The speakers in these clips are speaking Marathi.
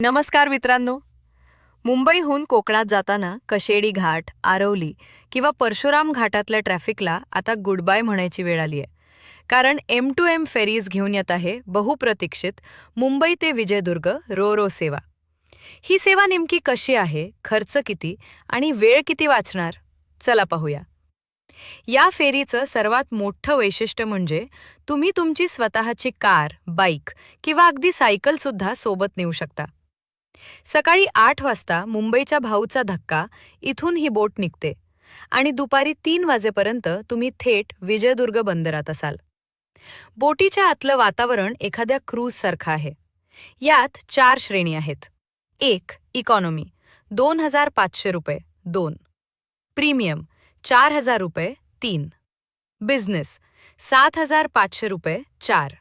नमस्कार मित्रांनो. मुंबईहून कोकणात जाताना कशेडी घाट, आरवली किंवा परशुराम घाटातल्या ट्रॅफिकला आता गुड बाय म्हणायची वेळ आली आहे. कारण M2M फेरीज घेऊन येत आहे बहुप्रतीक्षित मुंबई ते विजयदुर्ग रो सेवा. ही सेवा नेमकी कशी आहे, खर्च किती आणि वेळ किती वाचणार, चला पाहूया. या फेरीचं सर्वात मोठं वैशिष्ट्य म्हणजे तुम्ही तुमची स्वतःची कार, बाईक किंवा अगदी सायकल सुद्धा सोबत नेऊ शकता. सकाळी 8 वाजता मुंबईच्या भाऊचा धक्का इथून ही बोट निघते आणि दुपारी 3 वाजेपर्यंत तुम्ही थेट विजयदुर्ग बंदरात असाल. बोटीच्या आतलं वातावरण एखाद्या क्रूझसारखं आहे. यात 4 श्रेणी आहेत. 1. इकॉनॉमी 2,500 रुपये 2. प्रीमियम 4,000 रुपये 3. बिझनेस 7,500 रुपये 4.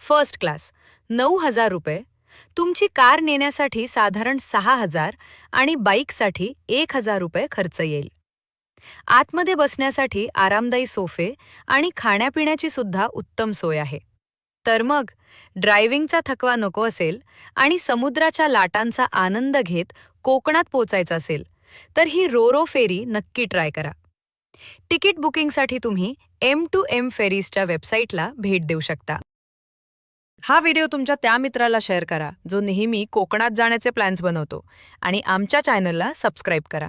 फर्स्ट क्लास 9,000 रुपये. तुमची कार नेण्यासाठी साधारण 6,000 आणि बाईकसाठी 1,000 रुपये खर्च येईल. आतमध्ये बसण्यासाठी आरामदायी सोफे आणि खाण्यापिण्याची सुद्धा उत्तम सोय आहे. तर मग ड्रायव्हिंगचा थकवा नको असेल आणि समुद्राच्या लाटांचा आनंद घेत कोकणात पोचायचं असेल तर ही रो फेरी नक्की ट्राय करा. तिकीट बुकिंगसाठी तुम्ही M2M फेरीजच्या वेबसाईटला भेट देऊ शकता. हा व्हिडिओ तुमच्या त्या मित्राला शेअर करा जो नेहमी कोकणात जाण्याचे प्लॅन्स बनवतो आणि आमच्या चॅनलला सबस्क्राईब करा.